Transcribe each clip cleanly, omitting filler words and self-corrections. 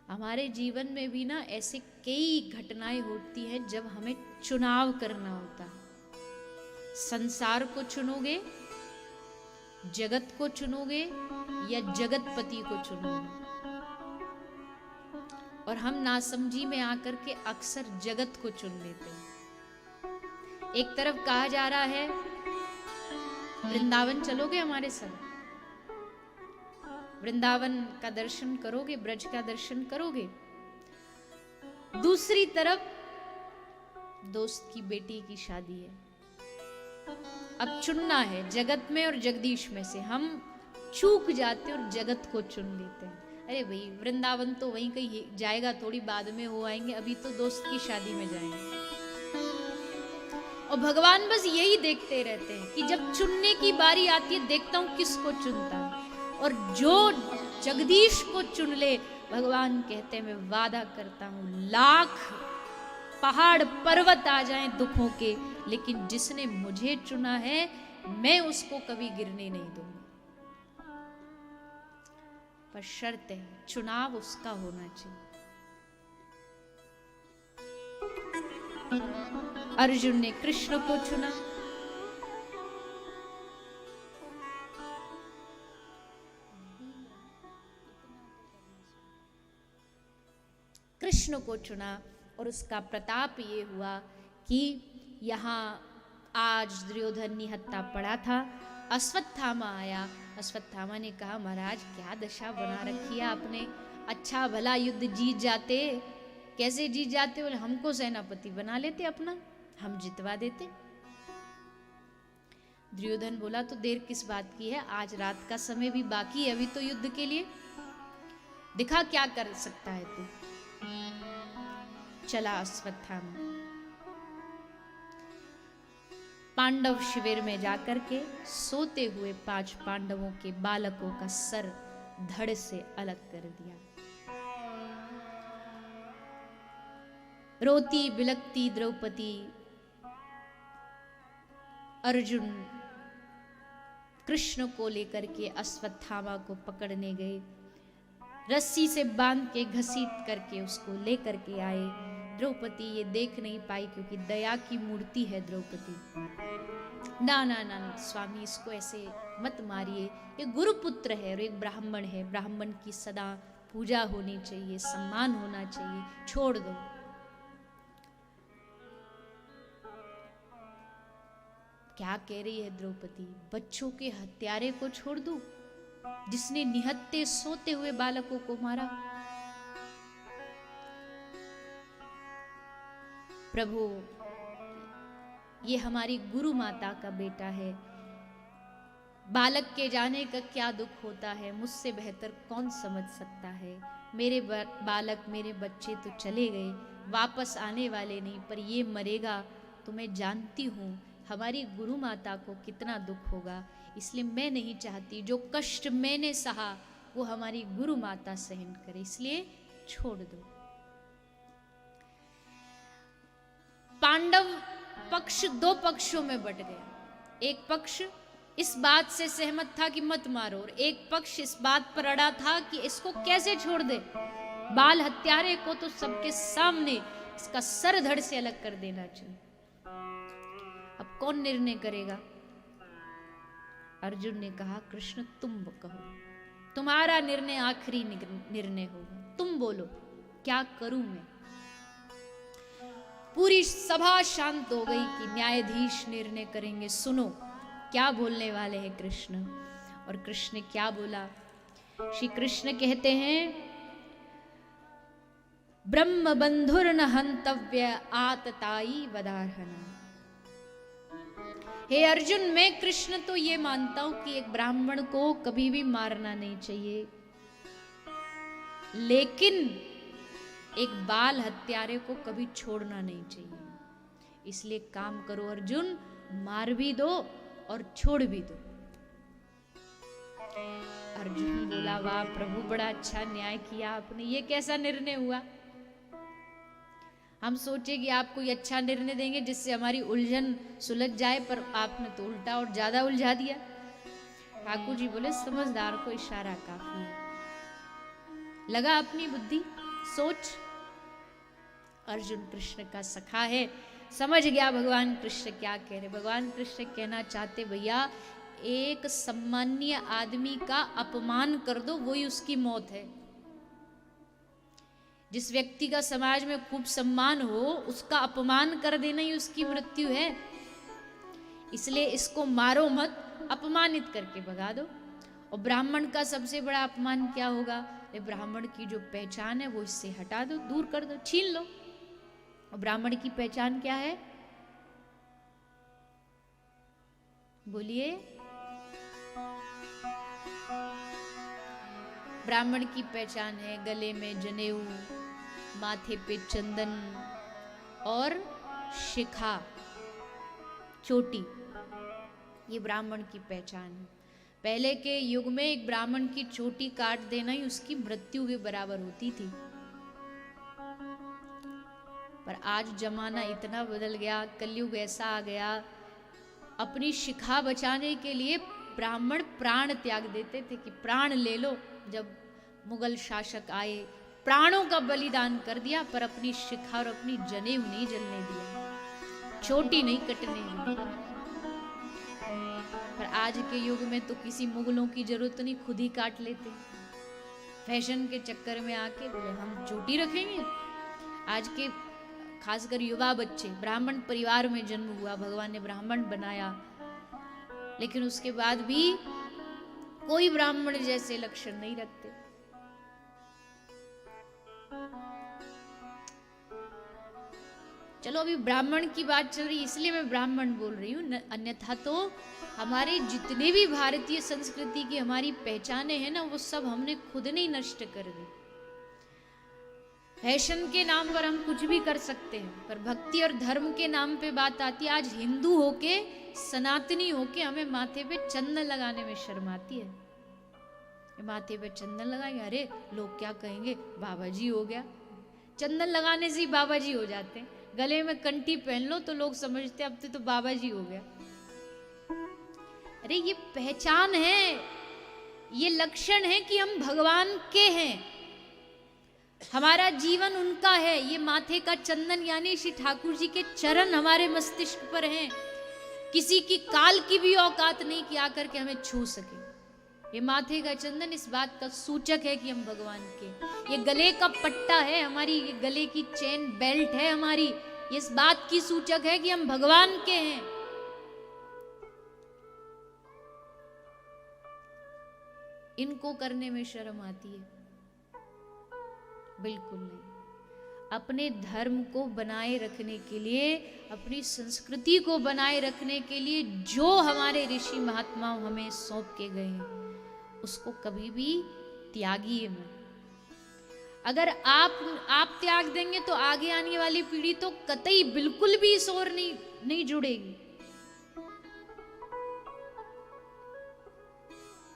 हमारे जीवन में भी ना ऐसे कई घटनाएं होती हैं जब हमें चुनाव करना होता है। संसार को चुनोगे, जगत को चुनोगे या जगतपति को चुनोगे। और हम नासमझी में आकर के अक्सर जगत को चुन लेते हैं। एक तरफ कहा जा रहा है वृंदावन चलोगे हमारे संग, वृंदावन का दर्शन करोगे, ब्रज का दर्शन करोगे। दूसरी तरफ दोस्त की बेटी की शादी है। अब चुनना है जगत में और जगदीश में से। हम चूक जाते और जगत को चुन लेते हैं। अरे भाई वृंदावन तो वहीं कहीं जाएगा, थोड़ी बाद में हो आएंगे, अभी तो दोस्त की शादी में जाएंगे। और भगवान बस यही देखते रहते हैं कि जब चुनने की बारी आती है देखता हूं किसको चुनता है। और जो जगदीश को चुन ले, भगवान कहते हैं मैं वादा करता हूं लाख पहाड़ पर्वत आ जाएं दुखों के, लेकिन जिसने मुझे चुना है मैं उसको कभी गिरने नहीं दूंगा। पर शर्त है चुनाव उसका होना चाहिए। अर्जुन ने कृष्ण को चुना, कृष्ण को चुना और उसका प्रताप ये हुआ कि यहाँ आज दुर्योधन निहत्था पड़ा था। अश्वत्थामा आया। अश्वत्थामा ने कहा महाराज क्या दशा बना रखी है आपने, अच्छा भला युद्ध जीत जाते। कैसे जीत जाते? बोले हमको सेनापति बना लेते अपना, हम जितवा देते। दुर्योधन बोला तो देर किस बात की है, आज रात का समय भी बाकी है अभी तो युद्ध के लिए, दिखा क्या कर सकता है तू। चला अश्वत्थामा पांडव शिविर में जाकर के सोते हुए 5 पांडवों के बालकों का सर धड़ से अलग कर दिया। रोती बिलकती द्रौपदी, अर्जुन कृष्ण को लेकर के अश्वत्थामा को पकड़ने गए, रस्सी से बांध के घसीट करके उसको लेकर के आए। द्रौपदी ये देख नहीं पाई क्योंकि दया की मूर्ति है द्रौपदी। ना ना ना स्वामी इसको ऐसे मत मारिए, ये गुरुपुत्र है और एक ब्राह्मण है, ब्राह्मण की सदा पूजा होनी चाहिए, सम्मान होना चाहिए, छोड़ दो। क्या कह रही है द्रौपदी, बच्चों के हत्यारे को छोड़ दूं जिसने निहत्थे सोते हुए बालकों को मारा। प्रभु ये हमारी गुरु माता का बेटा है, बालक के जाने का क्या दुख होता है मुझसे बेहतर कौन समझ सकता है। मेरे बालक मेरे बच्चे तो चले गए, वापस आने वाले नहीं, पर ये मरेगा तो मैं जानती हूँ हमारी गुरु माता को कितना दुख होगा, इसलिए मैं नहीं चाहती जो कष्ट मैंने सहा वो हमारी गुरु माता सहन करे, इसलिए छोड़ दो। पांडव पक्ष 2 पक्षों में बट गया। एक पक्ष इस बात से सहमत था कि मत मारो और एक पक्ष इस बात पर अड़ा था कि इसको कैसे छोड़ दे, बाल हत्यारे को तो सबके सामने इसका सर धड़ से अलग कर देना चाहिए। अब कौन निर्णय करेगा? अर्जुन ने कहा कृष्ण तुम कहो, तुम्हारा निर्णय आखिरी निर्णय होगा, तुम बोलो क्या करूं मैं। पूरी सभा शांत हो गई कि न्यायाधीश निर्णय करेंगे, सुनो क्या बोलने वाले हैं कृष्ण। और कृष्ण ने क्या बोला? श्री कृष्ण कहते हैं ब्रह्म बंधुर्न हंतव्य आतताई वदार्हना। हे अर्जुन मैं कृष्ण तो ये मानता हूं कि एक ब्राह्मण को कभी भी मारना नहीं चाहिए, लेकिन एक बाल हत्यारे को कभी छोड़ना नहीं चाहिए। इसलिए काम करो अर्जुन, मार भी दो और छोड़ भी दो। अर्जुन बोला वाह प्रभु बड़ा अच्छा न्याय किया आपने, ये कैसा निर्णय हुआ। हम सोचे कि आप कोई अच्छा निर्णय देंगे जिससे हमारी उलझन सुलझ जाए, पर आपने तो उल्टा और ज्यादा उलझा दिया। ठाकुर जी बोले समझदार को इशारा काफी है। लगा अपनी बुद्धि, सोच, अर्जुन कृष्ण का सखा है, समझ गया भगवान कृष्ण क्या कह रहे। भगवान कृष्ण कहना चाहते भैया एक सम्मानीय आदमी का अपमान कर दो वही उसकी मौत है। जिस व्यक्ति का समाज में खूब सम्मान हो उसका अपमान कर देना ही उसकी मृत्यु है। इसलिए इसको मारो मत, अपमानित करके भगा दो। और ब्राह्मण का सबसे बड़ा अपमान क्या होगा? ब्राह्मण की जो पहचान है वो इससे हटा दो, दूर कर दो, छीन लो। और ब्राह्मण की पहचान क्या है? बोलिए। ब्राह्मण की पहचान है गले में जनेऊ, माथे पे चंदन और शिखा, चोटी, ये ब्राह्मण की पहचान है। पहले के युग में एक ब्राह्मण की चोटी काट देना ही उसकी मृत्यु के बराबर होती थी। पर आज जमाना इतना बदल गया, कलयुग ऐसा आ गया, अपनी शिखा बचाने के लिए ब्राह्मण प्राण त्याग देते थे कि प्राण ले लो। जब मुगल शासक आए प्राणों का बलिदान कर दिया, पर अपनी शिखा और अपनी जनेऊ नहीं जलने दिया, चोटी नहीं कटने दी। पर आज के युग में तो किसी मुगलों की जरूरत नहीं, खुद ही काट लेते। फैशन के चक्कर में आके बोले हम चोटी रखेंगे। आज के खासकर युवा बच्चे, ब्राह्मण परिवार में जन्म हुआ, भगवान ने ब्राह्मण बनाया, लेकिन उसके बाद भी कोई ब्राह्मण जैसे लक्षण नहीं रखते। चलो अभी ब्राह्मण की बात चल रही इसलिए मैं ब्राह्मण बोल रही हूँ, अन्यथा तो हमारे जितने भी भारतीय संस्कृति की हमारी पहचाने हैं ना, वो सब हमने खुद नहीं नष्ट कर दी। फैशन के नाम पर हम कुछ भी कर सकते हैं, पर भक्ति और धर्म के नाम पे बात आती है। आज हिंदू होके, सनातनी होके हमें माथे पे चंदन लगाने में शर्म आती है। माथे पे चंदन लगाएंगे, अरे लोग क्या कहेंगे, बाबा जी हो गया। चंदन लगाने से ही बाबा जी हो जाते हैं। गले में कंठी पहन लो तो लोग समझते अब तो बाबा जी हो गया। अरे ये पहचान है, ये लक्षण है कि हम भगवान के हैं, हमारा जीवन उनका है। ये माथे का चंदन यानी श्री ठाकुर जी के चरण हमारे मस्तिष्क पर हैं। किसी की काल की भी औकात नहीं कि आकर के हमें छू सके। ये माथे का चंदन इस बात का सूचक है कि हम भगवान के। ये गले का पट्टा है हमारी, ये गले की चेन बेल्ट है हमारी, ये इस बात की सूचक है कि हम भगवान के हैं। इनको करने में शर्म आती है? बिल्कुल नहीं। अपने धर्म को बनाए रखने के लिए, अपनी संस्कृति को बनाए रखने के लिए जो हमारे ऋषि महात्मा हमें सौंप के गए हैं उसको कभी भी त्यागिए मत। अगर आप त्याग देंगे तो आगे आने वाली पीढ़ी तो कतई बिल्कुल भी इस ओर नहीं जुड़ेगी।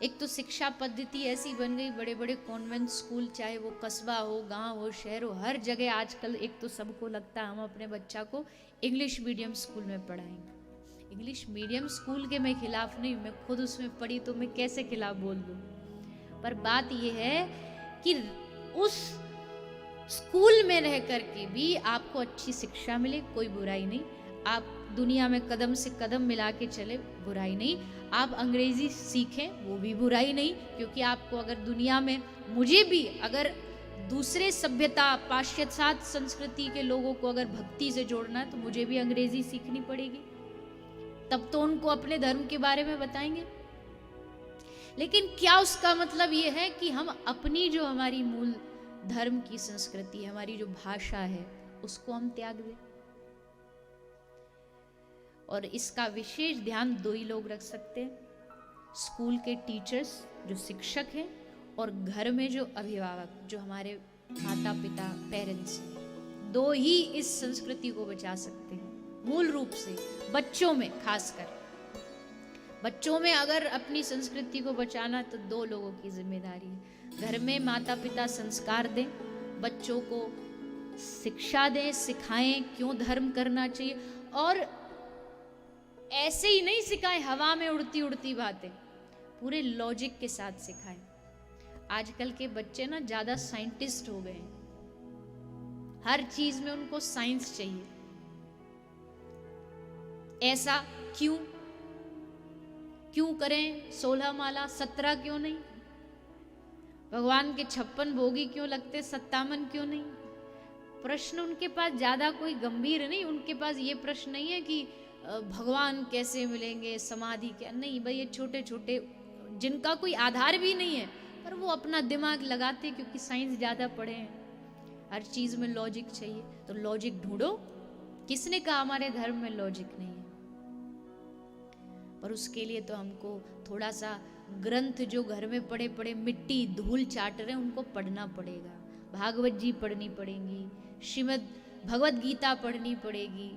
एक तो शिक्षा पद्धति ऐसी बन गई, बड़े बड़े कॉन्वेंट स्कूल, चाहे वो कस्बा हो, गांव हो, शहर हो, हर जगह आजकल एक तो सबको लगता है हम अपने बच्चा को इंग्लिश मीडियम स्कूल में पढ़ाएंगे। इंग्लिश मीडियम स्कूल के मैं खिलाफ नहीं, मैं खुद उसमें पढ़ी तो मैं कैसे खिलाफ बोल दूं। पर बात यह है कि उस स्कूल में रह करके भी आपको अच्छी शिक्षा मिले, कोई बुराई नहीं। आप दुनिया में कदम से कदम मिला के चले, बुराई नहीं। आप अंग्रेजी सीखें, वो भी बुराई नहीं, क्योंकि आपको अगर दुनिया में, मुझे भी अगर दूसरे सभ्यता, पाश्चात्य संस्कृति के लोगों को अगर भक्ति से जोड़ना है तो मुझे भी अंग्रेजी सीखनी पड़ेगी, तब तो उनको अपने धर्म के बारे में बताएंगे। लेकिन क्या उसका मतलब ये है कि हम अपनी जो हमारी मूल धर्म की संस्कृति, हमारी जो भाषा है, उसको हम त्याग दें? और इसका विशेष ध्यान दो ही लोग रख सकते हैं, स्कूल के टीचर्स जो शिक्षक हैं और घर में जो अभिभावक, जो हमारे माता पिता, पेरेंट्स हैं। दो ही इस संस्कृति को बचा सकते हैं मूल रूप से। बच्चों में खासकर, बच्चों में अगर अपनी संस्कृति को बचाना तो दो लोगों की जिम्मेदारी है। घर में माता पिता संस्कार दें, बच्चों को शिक्षा दें, सिखाएं क्यों धर्म करना चाहिए, और ऐसे ही नहीं सिखाएं हवा में उड़ती उड़ती बातें, पूरे लॉजिक के साथ सिखाएं। आजकल के बच्चे ना ज्यादा साइंटिस्ट हो गए हैं, हर चीज में उनको साइंस चाहिए। ऐसा क्यों? क्यों करें 16 माला, 17 क्यों नहीं? भगवान के 56 भोगी क्यों लगते, 57 क्यों नहीं? प्रश्न उनके पास ज्यादा कोई गंभीर नहीं। उनके पास ये प्रश्न नहीं है कि भगवान कैसे मिलेंगे, समाधि क्या, नहीं भाई, ये छोटे छोटे जिनका कोई आधार भी नहीं है, पर वो अपना दिमाग लगाते क्योंकि साइंस ज्यादा पढ़े हैं। हर चीज में लॉजिक चाहिए, तो लॉजिक ढूंढो। किसने कहा हमारे धर्म में लॉजिक नहीं है? पर उसके लिए तो हमको थोड़ा सा ग्रंथ जो घर में पड़े पड़े मिट्टी धूल चाट रहे हैं उनको पढ़ना पड़ेगा। भागवत जी पढ़नी पड़ेंगी, श्रीमद् भगवत गीता पढ़नी पड़ेगी,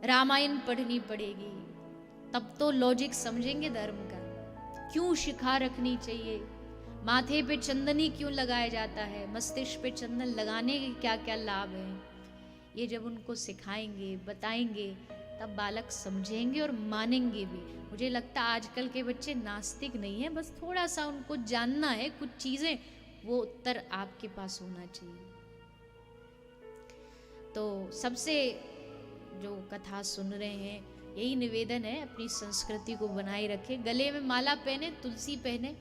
रामायण पढ़नी पड़ेगी, तब तो लॉजिक समझेंगे धर्म का। क्यों शिखा रखनी चाहिए, माथे पे चंदनी क्यों लगाया जाता है, मस्तिष्क पे चंदन लगाने के क्या क्या लाभ हैं, ये जब उनको सिखाएंगे, बताएंगे, तब बालक समझेंगे और मानेंगे भी। मुझे लगता है आजकल के बच्चे नास्तिक नहीं है, बस थोड़ा सा उनको जानना है कुछ चीजें, वो उत्तर आपके पास होना चाहिए। तो सबसे जो कथा सुन रहे हैं, यही निवेदन है, अपनी संस्कृति को बनाए रखें। गले में माला पहने, तुलसी पहने।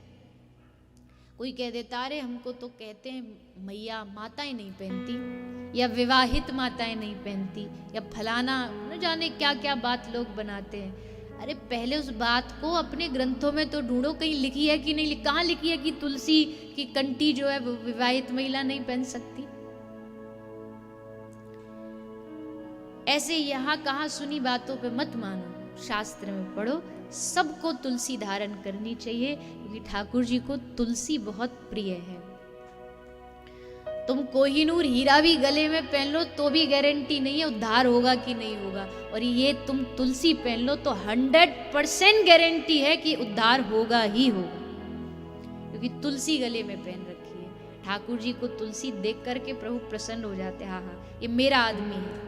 कोई कह देता अरे हमको तो कहते हैं मैया माताएं नहीं पहनती, या विवाहित माताएं नहीं पहनती, या फलाना न जाने क्या क्या बात लोग बनाते हैं। अरे पहले उस बात को अपने ग्रंथों में तो ढूंढो, कहीं लिखी है कि नहीं, कहाँ लिखी है कि तुलसी की कंठी जो है विवाहित महिला नहीं पहन सकती। ऐसे यहाँ कहाँ सुनी बातों पे मत मानो, शास्त्र में पढ़ो। सबको तुलसी धारण करनी चाहिए क्योंकि ठाकुर जी को तुलसी बहुत प्रिय है। तुम कोहिनूर हीरा भी गले में पहन लो तो भी गारंटी नहीं है उद्धार होगा कि नहीं होगा, और ये तुम तुलसी पहन लो तो 100% गारंटी है कि उद्धार होगा ही होगा, क्योंकि तुलसी गले में पहन रखी है। ठाकुर जी को तुलसी देख करके प्रभु प्रसन्न हो जाते, हाँ हाँ ये मेरा आदमी है।